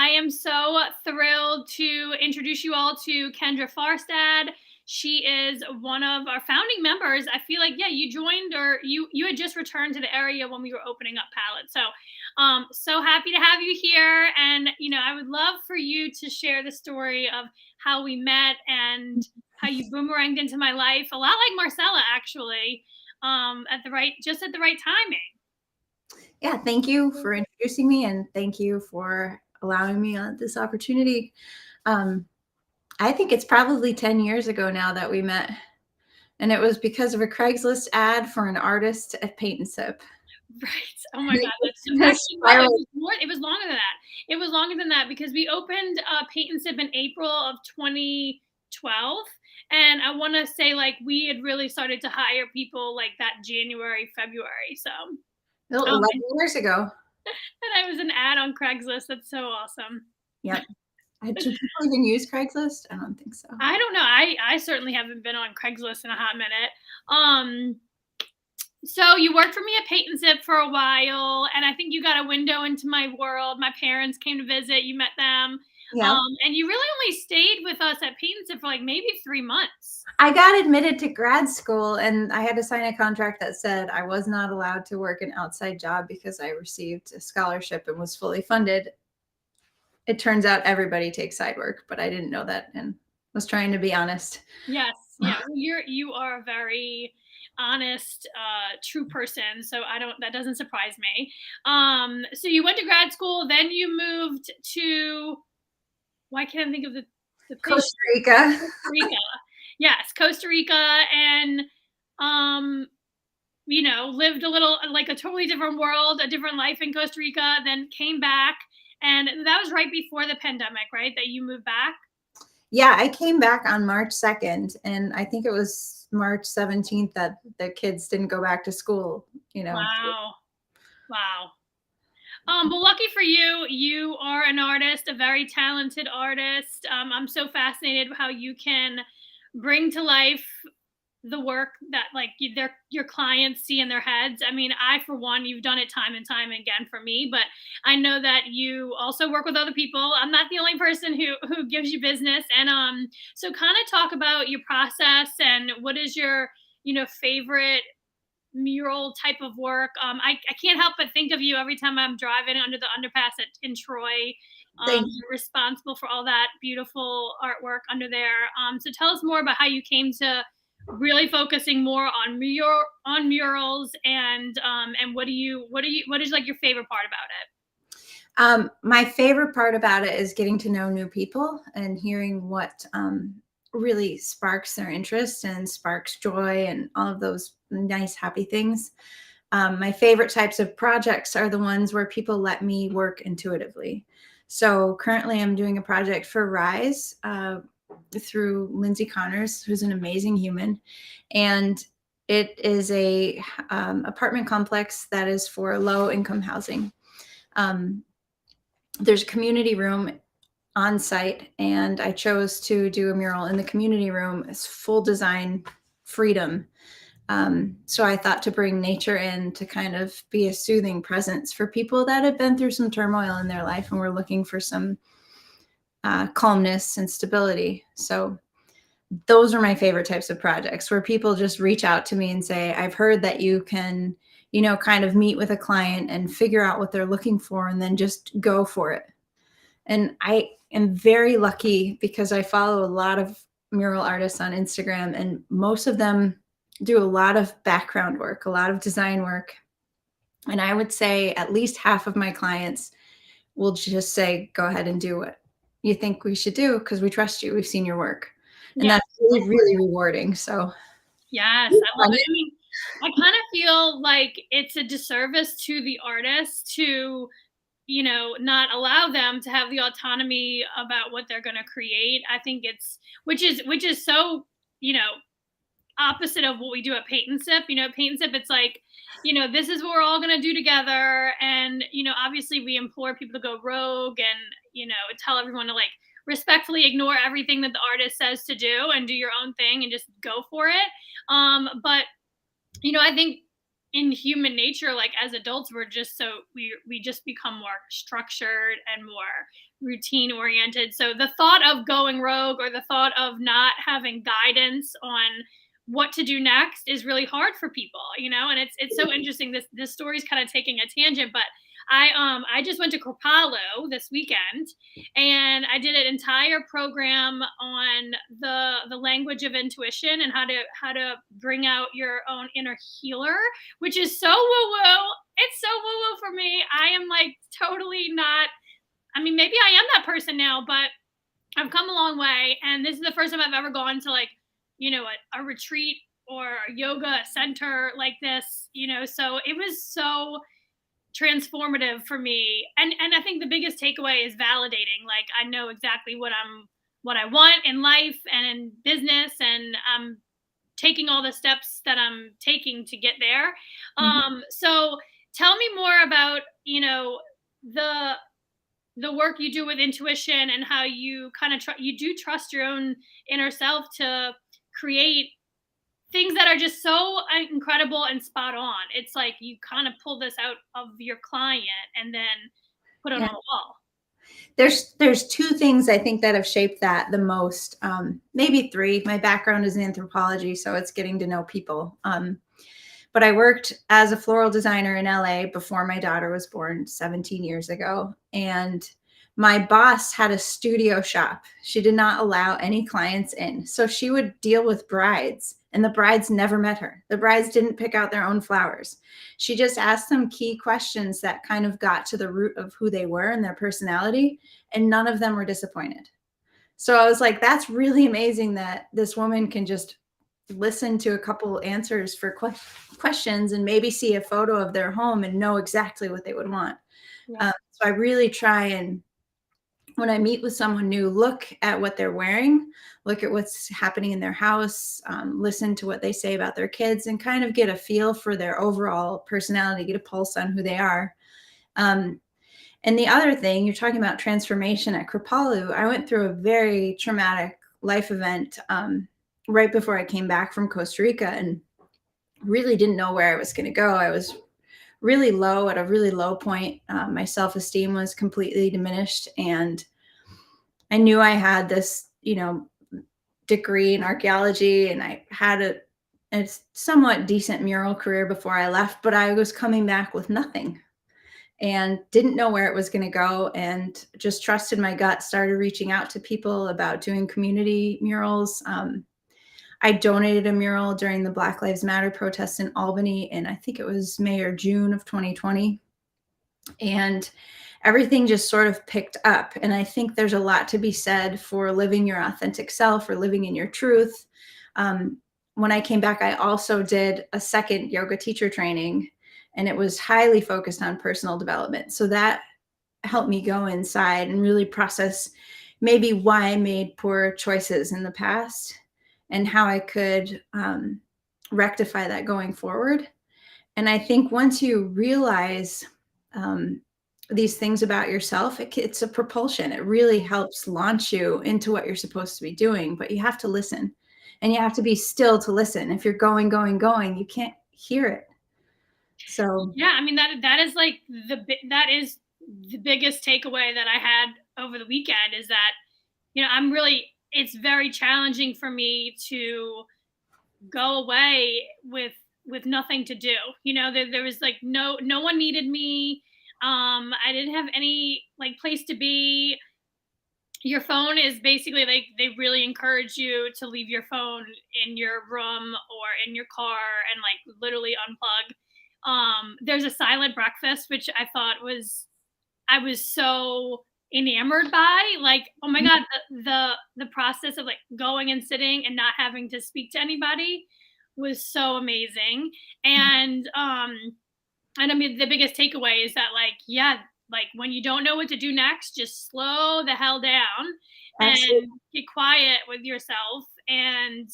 I am so thrilled to introduce you all to Kendra Farstad. She is one of our founding members. I feel like, yeah, you joined or you had just returned to the area when we were opening up Palette. So, so happy to have you here. And I would love for you to share the story of how we met and how you boomeranged into my life, a lot like Marcella, actually, just at the right timing. Yeah, thank you for introducing me, and thank you for allowing me this opportunity. I think it's probably 10 years ago now that we met, and it was because of a Craigslist ad for an artist at Paint and Sip. Right. Oh my God. That's actually, no, it was more. It was longer than that. It was longer than that because we opened Paint and Sip in April of 2012, and I want to say like we had really started to hire people like that January, February. So 11 years ago. And I was an ad on Craigslist. That's so awesome. Yep. Do people even use Craigslist? I don't think so. I don't know. I certainly haven't been on Craigslist in a hot minute. So you worked for me at Paint and Sip for a while, and I think you got a window into my world. My parents came to visit. You met them. Yeah. And you really only stayed with us at Paint and Sip for like maybe 3 months. I got admitted to grad school, and I had to sign a contract that said I was not allowed to work an outside job because I received a scholarship and was fully funded. It turns out everybody takes side work, but I didn't know that and was trying to be honest. Yes. Yeah. You are a very honest, true person. So that doesn't surprise me. So you went to grad school, then you moved to, why can't I think of the Costa Rica. Costa Rica. Yes, Costa Rica, and lived a little like a totally different world, a different life in Costa Rica, then came back. And that was right before the pandemic, right? That you moved back? Yeah, I came back on March 2nd, and I think it was March 17th that the kids didn't go back to school, Wow. Well, lucky for you, you are an artist, a very talented artist. I'm so fascinated with how you can bring to life the work that like your clients see in their heads. I mean, for one, you've done it time and time again for me, but I know that you also work with other people. I'm not the only person who gives you business. And so kind of talk about your process and what is your, favorite mural type of work. I can't help but think of you every time I'm driving under the underpass in Troy. You're responsible for all that beautiful artwork under there. So tell us more about how you came to really focusing more on murals and what is like your favorite part about it? My favorite part about it is getting to know new people and hearing what really sparks their interest and sparks joy and all of those nice, happy things. My favorite types of projects are the ones where people let me work intuitively. So currently I'm doing a project for Rise through Lindsay Connors, who's an amazing human. And it is a apartment complex that is for low income housing. There's a community room on site, and I chose to do a mural in the community room. It's full design freedom. So I thought to bring nature in to kind of be a soothing presence for people that have been through some turmoil in their life and were looking for some calmness and stability. So those are my favorite types of projects where people just reach out to me and say, I've heard that you can, kind of meet with a client and figure out what they're looking for and then just go for it. And I am very lucky because I follow a lot of mural artists on Instagram, and most of them do a lot of background work, a lot of design work. And I would say at least half of my clients will just say, go ahead and do what you think we should do because we trust you. We've seen your work. And that's really, really rewarding. So yes, I love it. I mean, I kind of feel like it's a disservice to the artist to not allow them to have the autonomy about what they're going to create. I think which is so, opposite of what we do at Paint and Sip. Paint and Sip, it's like, this is what we're all going to do together. And, obviously we implore people to go rogue and, tell everyone to like respectfully ignore everything that the artist says to do and do your own thing and just go for it. But, I think, in human nature, like as adults, we're just so we just become more structured and more routine oriented. So the thought of going rogue, or the thought of not having guidance on what to do next, is really hard for people, and it's so interesting. This story's kind of taking a tangent, but I just went to Kripalu this weekend, and I did an entire program on the language of intuition, and how to bring out your own inner healer, which is so woo woo. It's so woo woo for me. I am like totally not. I mean, maybe I am that person now, but I've come a long way, and this is the first time I've ever gone to, like, a retreat or a yoga center like this. So it was so transformative for me, and I think the biggest takeaway is validating. Like, I know exactly what I want in life and in business, and I'm taking all the steps that I'm taking to get there. So tell me more about, the work you do with intuition, and how you kind of you do trust your own inner self to create things that are just so incredible and spot on. It's like you kind of pull this out of your client and then put it on Yeah. a wall. There's two things I think that have shaped that the most, maybe three. My background is in anthropology, so it's getting to know people. But I worked as a floral designer in LA before my daughter was born 17 years ago. And my boss had a studio shop. She did not allow any clients in. So she would deal with brides, and the brides never met her. The brides didn't pick out their own flowers. She just asked them key questions that kind of got to the root of who they were and their personality, and none of them were disappointed. So I was like, that's really amazing that this woman can just listen to a couple answers for questions and maybe see a photo of their home and know exactly what they would want. Yeah. So I really try, and when I meet with someone new, look at what they're wearing, look at what's happening in their house, listen to what they say about their kids, and kind of get a feel for their overall personality, get a pulse on who they are. And the other thing, you're talking about transformation at Kripalu. I went through a very traumatic life event right before I came back from Costa Rica, and really didn't know where I was going to go. I was really low, at a really low point. My self-esteem was completely diminished, and I knew I had this, degree in archaeology, and I had a somewhat decent mural career before I left, but I was coming back with nothing and didn't know where it was going to go, and just trusted my gut, started reaching out to people about doing community murals. I donated a mural during the Black Lives Matter protests in Albany, and I think it was May or June of 2020. And everything just sort of picked up. And I think there's a lot to be said for living your authentic self, or living in your truth. When I came back, I also did a second yoga teacher training, and it was highly focused on personal development. So that helped me go inside and really process maybe why I made poor choices in the past, and how I could rectify that going forward. And I think once you realize these things about yourself, it's a propulsion. It really helps launch you into what you're supposed to be doing, but you have to listen, and you have to be still to listen. If you're going, you can't hear it. So Yeah, I mean, that is like that is the biggest takeaway that I had over the weekend, is that, it's very challenging for me to go away with nothing to do. There was like no one needed me. I didn't have any like place to be. Your phone is basically, like, they really encourage you to leave your phone in your room or in your car and like literally unplug. There's a silent breakfast, which I was so enamored by. Like, oh my God, the process of like going and sitting and not having to speak to anybody was so amazing. And I mean, the biggest takeaway is that, like, yeah, like when you don't know what to do next, just slow the hell down and absolutely. get quiet with yourself, and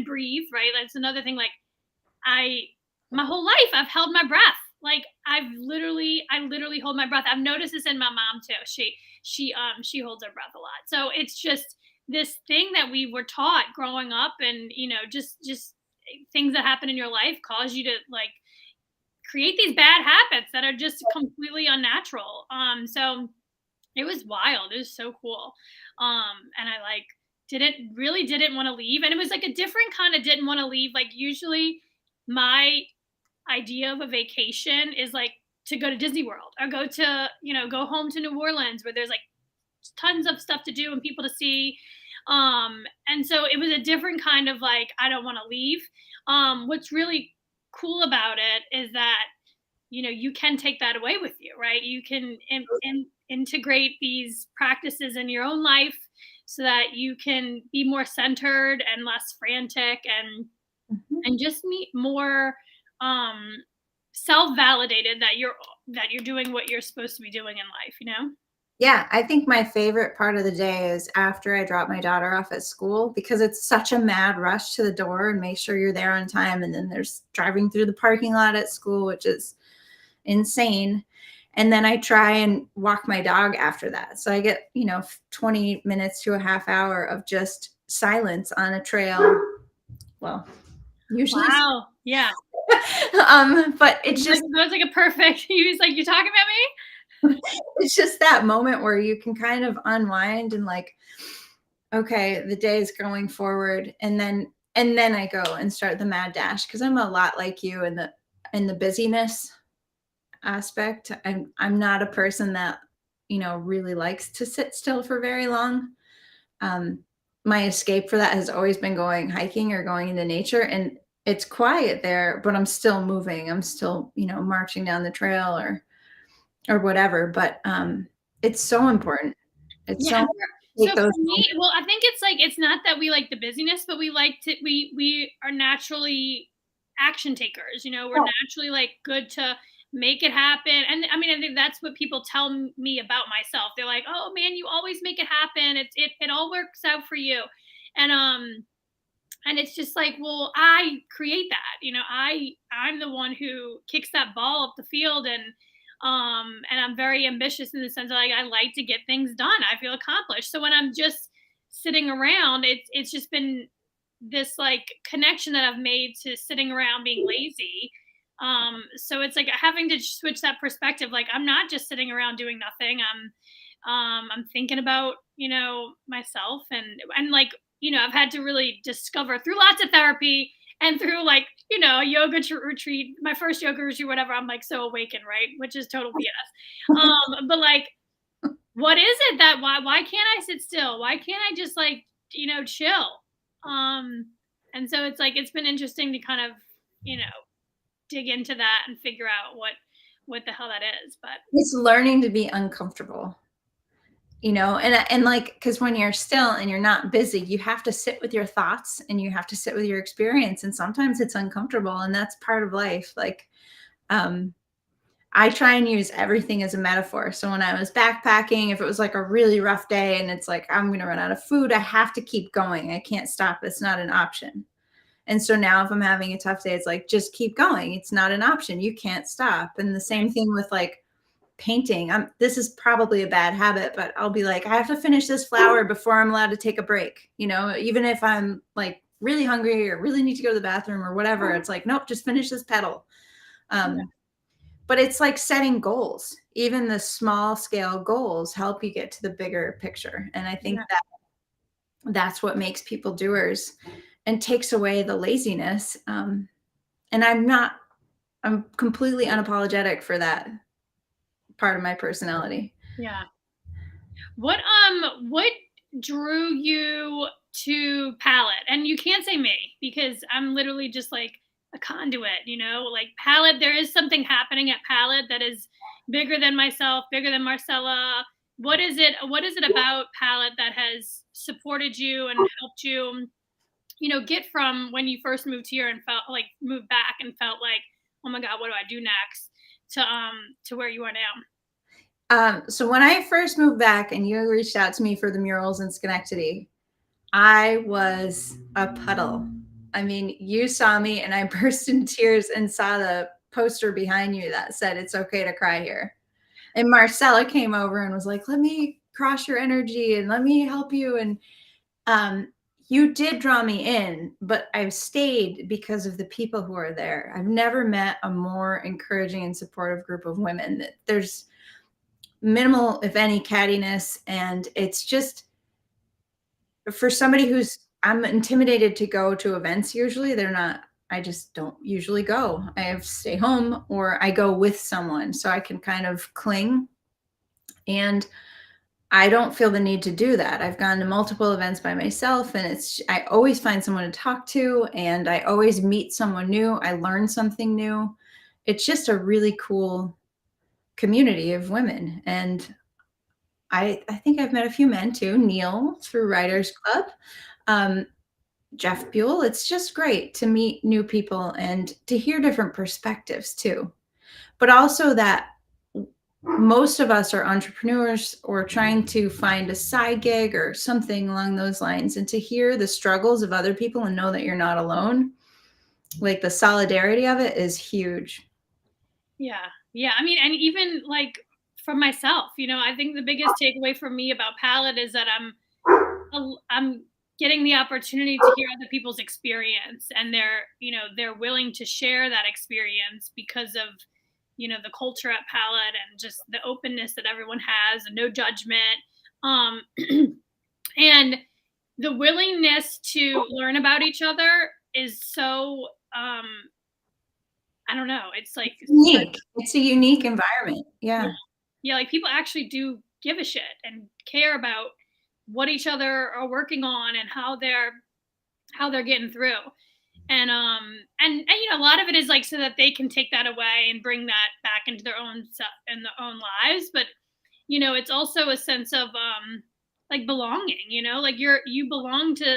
breathe, right? That's another thing. Like, I my whole life I've held my breath. Like, I literally hold my breath. I've noticed this in my mom too. She holds her breath a lot. So it's just this thing that we were taught growing up, and just things that happen in your life cause you to, like, create these bad habits that are just completely unnatural. So it was wild. It was so cool. And I like didn't want to leave. And it was like a different kind of didn't want to leave. Like usually my idea of a vacation is like to go to Disney World or go to, go home to New Orleans where there's like tons of stuff to do and people to see. And so it was a different kind of like, I don't want to leave. What's really cool about it is that, you can take that away with you, right? You can integrate these practices in your own life so that you can be more centered and less frantic and just meet more self-validated that you're doing what you're supposed to be doing in life. Yeah, I think my favorite part of the day is after I drop my daughter off at school because it's such a mad rush to the door and make sure you're there on time. And then there's driving through the parking lot at school, which is insane. And then I try and walk my dog after that. So I get, 20 minutes to a half hour of just silence on a trail. Well, usually. Wow. Yeah. But it's just that was like a perfect, he was like, "You talking about me?" It's just that moment where you can kind of unwind and like, okay, the day is going forward. And then I go and start the mad dash because I'm a lot like you in the busyness aspect. I'm not a person that, really likes to sit still for very long. My escape for that has always been going hiking or going into nature, and it's quiet there, but I'm still moving. I'm still, marching down the trail or whatever. But it's so important. It's so Yeah. important to So take for those me, well, I think it's like it's not that we like the busyness, but we are naturally action takers. We're moments. naturally like good to make it happen. And I mean, I think that's what people tell me about myself. They're like, "Oh man, you always make it happen. It all works out for you." And it's just like, well, I create that. I'm the one who kicks that ball up the field, and I'm very ambitious in the sense that like I like to get things done. I feel accomplished. So when I'm just sitting around, it's just been this like connection that I've made to sitting around being lazy. So it's like having to switch that perspective. Like I'm not just sitting around doing nothing. I'm thinking about, myself and like, I've had to really discover through lots of therapy and through like, a yoga retreat, my first yoga retreat, whatever, I'm like so awakened, right? Which is total BS. But like, what is it that why can't I sit still? Why can't I just like, chill? And so it's like it's been interesting to kind of, dig into that and figure out what the hell that is. But It's learning to be uncomfortable, and like, because when you're still and you're not busy, you have to sit with your thoughts and you have to sit with your experience. And sometimes it's uncomfortable, and that's part of life. Like, I try and use everything as a metaphor. So when I was backpacking, if it was like a really rough day and it's like, I'm going to run out of food, I have to keep going. I can't stop. It's not an option. And so now if I'm having a tough day, it's like, just keep going. It's not an option. You can't stop. And the same thing with like painting. This is probably a bad habit, but I'll be like, I have to finish this flower before I'm allowed to take a break. Even if I'm like really hungry or really need to go to the bathroom or whatever, it's like, nope, just finish this petal. But it's like setting goals. Even the small scale goals help you get to the bigger picture. And I think that's what makes people doers and takes away the laziness. And I'm completely unapologetic for that part of my personality. yeah. What drew you to Palette? And you can't say me because I'm literally just like a conduit, like Palette. There is something happening at Palette that is bigger than myself, bigger than Marcella. What is it about Palette that has supported you and helped you, get from when you first moved here and felt like moved back and felt like, oh my God, what do I do next, to where you are now? So when I first moved back and you reached out to me for the murals in Schenectady, I was a puddle. I mean, you saw me and I burst in tears and saw the poster behind you that said, "It's okay to cry here." And Marcella came over and was like, "Let me cross your energy and let me help you." And you did draw me in, but I've stayed because of the people who are there. I've never met a more encouraging and supportive group of women. There's minimal, if any, cattiness, and it's just for somebody who's I'm intimidated to go to events usually. They're not I just don't usually go. I have to stay home or I go with someone so I can kind of cling. And I don't feel the need to do that. I've gone to multiple events by myself and I always find someone to talk to and I always meet someone new. I learn something new. It's just a really cool community of women. And I think I've met a few men too, Neil through Writers Club, um, Jeff Buell. It's just great to meet new people and to hear different perspectives too. But also that most of us are entrepreneurs or trying to find a side gig or something along those lines. And to hear the struggles of other people and know that you're not alone, like the solidarity of it is huge. Yeah. Yeah. I mean, and even like for myself, I think the biggest takeaway for me about Palette is that I'm getting the opportunity to hear other people's experience, and they're willing to share that experience because of, the culture at Palette and just the openness that everyone has and no judgment. Um, and the willingness to learn about each other is so, I don't know. It's like, Unique. It's a unique environment. Yeah. yeah, like people actually do give a shit and care about what each other are working on and how they're getting through. And a lot of it is like so that they can take that away and bring that back into their own stuff and their own lives. But it's also a sense of like belonging. Like you belong to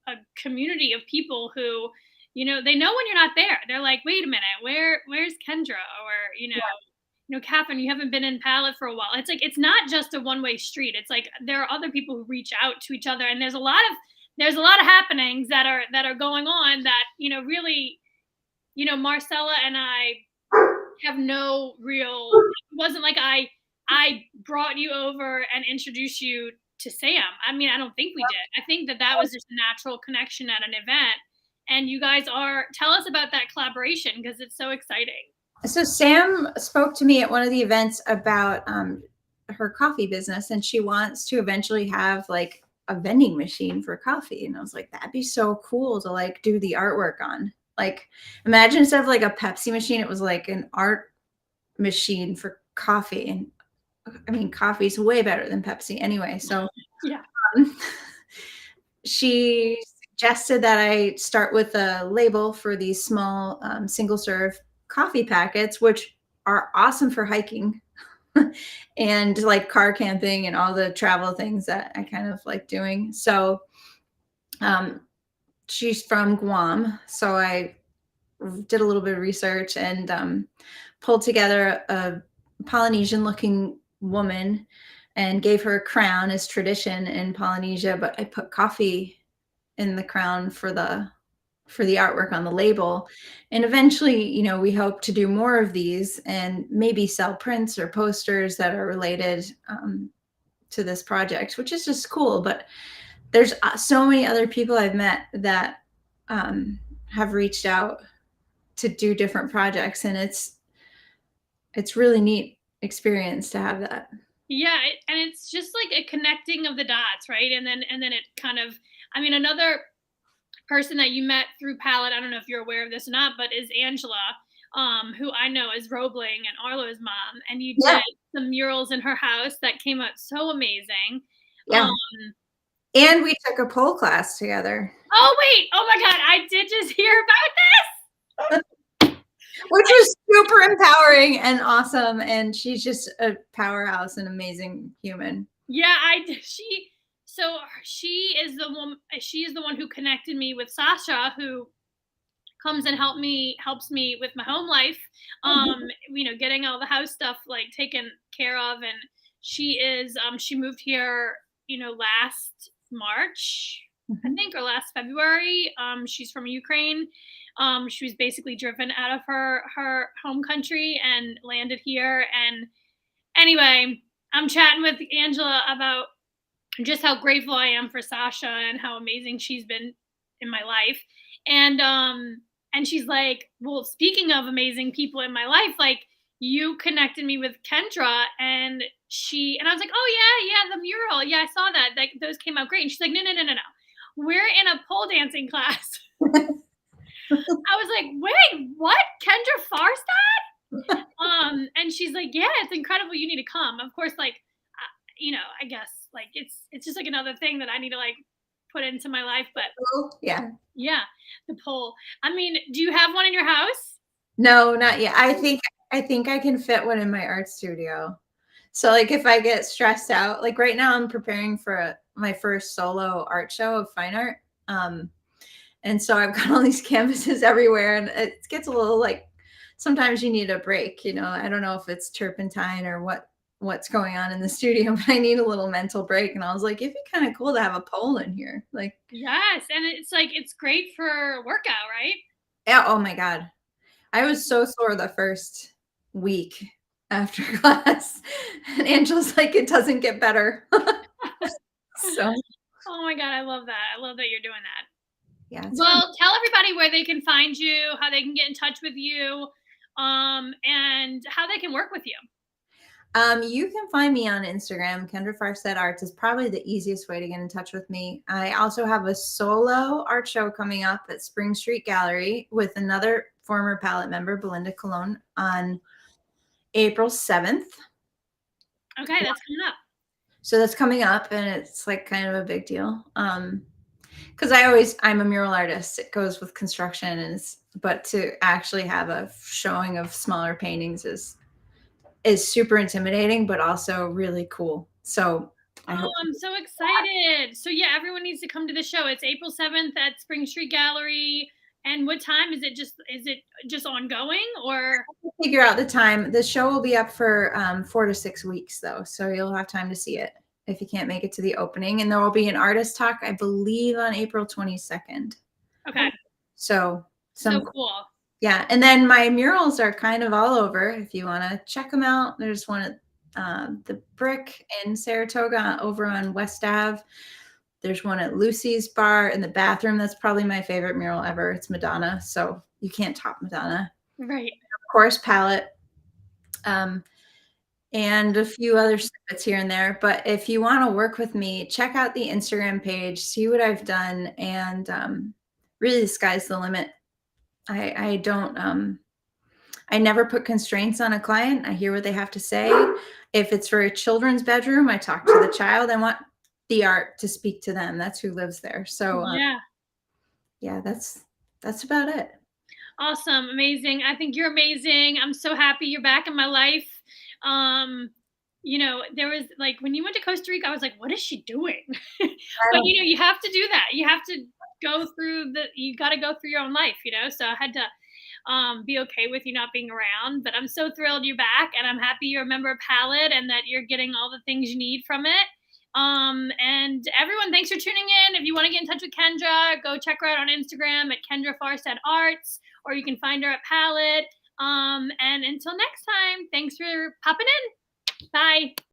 a community of people who, they know when you're not there. They're like, wait a minute, where's Kendra? Or Catherine, you haven't been in Palette for a while. It's like it's not just a one-way street. It's like there are other people who reach out to each other, and there's a lot of happenings that are going on that really, Marcella and I have no real. It wasn't like I brought you over and introduced you to Sam. I mean, I don't think we did. I think that was just a natural connection at an event. And you guys tell us about that collaboration because it's so exciting. So Sam spoke to me at one of the events about her coffee business, and she wants to eventually have like a vending machine for coffee. And I was like, that'd be so cool to like do the artwork on. Like, imagine instead of like a Pepsi machine, it was like an art machine for coffee. And I mean, coffee's way better than Pepsi anyway. So yeah, she suggested that I start with a label for these small single serve coffee packets, which are awesome for hiking and like car camping and all the travel things that I kind of like doing. So she's from Guam. So I did a little bit of research and pulled together a Polynesian looking woman and gave her a crown as tradition in Polynesia, but I put coffee in the crown for the artwork on the label. And eventually, we hope to do more of these and maybe sell prints or posters that are related to this project, which is just cool. But there's so many other people I've met that have reached out to do different projects, and it's really neat experience to have that. Yeah, and it's just like a connecting of the dots, right? And then it kind of, I mean, another person that you met through Palette, I don't know if you're aware of this or not, but is Angela, who I know is Roebling and Arlo's mom, and you did some murals in her house that came out so amazing. Yeah. And we took a pole class together. Oh wait! Oh my God! I did just hear about this, which was super empowering and awesome. And she's just a powerhouse, an amazing human. Yeah, So she is the one who connected me with Sasha, who comes and helps me with my home life, getting all the house stuff like taken care of. And she moved here, last March, I think, or last February. She's from Ukraine. She was basically driven out of her home country and landed here. And anyway, I'm chatting with Angela about just how grateful I am for Sasha and how amazing she's been in my life. And she's like, "Well, speaking of amazing people in my life, like you connected me with Kendra and I was like, "Oh yeah, yeah, the mural. Yeah, I saw that. Like those came out great." And she's like, "No, no, no, no, no. We're in a pole dancing class." I was like, "Wait, what? Kendra Farstad?" And she's like, "Yeah, it's incredible. You need to come." Of course, like, I guess like it's just like another thing that I need to like put into my life. But Yeah. yeah, the pole. I mean, do you have one in your house? No, not yet. I think I can fit one in my art studio. So like if I get stressed out, like right now I'm preparing for my first solo art show of fine art. Um, and so I've got all these canvases everywhere, and it gets a little like sometimes you need a break. I don't know if it's turpentine or what's going on in the studio, but I need a little mental break. And I was like, it'd be kind of cool to have a pole in here. Like, Yes, and it's like it's great for workout, right? yeah, oh my God. I was so sore the first week after class. And Angela's like, it doesn't get better. So Oh my god, I love that. I love that you're doing that. yeah, it's fun. Well, tell everybody where they can find you, how they can get in touch with you, and how they can work with you. You can find me on Instagram. Kendra Farstead Arts is probably the easiest way to get in touch with me. I also have a solo art show coming up at Spring Street Gallery with another former palette member, Belinda Colon, on April 7th. Okay, that's coming up. So that's coming up, and it's like kind of a big deal. Because I'm a mural artist. It goes with construction, but to actually have a showing of smaller paintings is super intimidating, but also really cool. So I Oh, hope. I'm so excited. So yeah, everyone needs to come to the show. It's April 7th at Spring Street Gallery. And what time is it just ongoing or Figure out the time. The show will be up for 4 to 6 weeks, though, so you'll have time to see it if you can't make it to the opening. And there will be an artist talk, I believe, on April 22nd. okay. So So some, cool. yeah. And then my murals are kind of all over. If you want to check them out, there's one at the Brick in Saratoga over on West Ave. There's one at Lucy's Bar in the bathroom. That's probably my favorite mural ever. It's Madonna, so you can't top Madonna. Right. Of course, palette, and a few other snippets here and there. But if you want to work with me, check out the Instagram page, see what I've done, and really, the sky's the limit. I don't. I never put constraints on a client. I hear what they have to say. If it's for a children's bedroom, I talk to the child. I want the art to speak to them. That's who lives there. So Yeah. yeah, that's about it. Awesome. Amazing. I think you're amazing. I'm so happy you're back in my life. Um, there was like when you went to Costa Rica, I was like, what is she doing? But you have to do that. You have to you got to go through your own life. So I had to be okay with you not being around. But I'm so thrilled you're back, and I'm happy you're a member of Palette and that you're getting all the things you need from it. And everyone, thanks for tuning in. If you want to get in touch with Kendra, go check her out on Instagram at Kendra Farstead Arts, or you can find her at Palette. And until next time, thanks for popping in. Bye.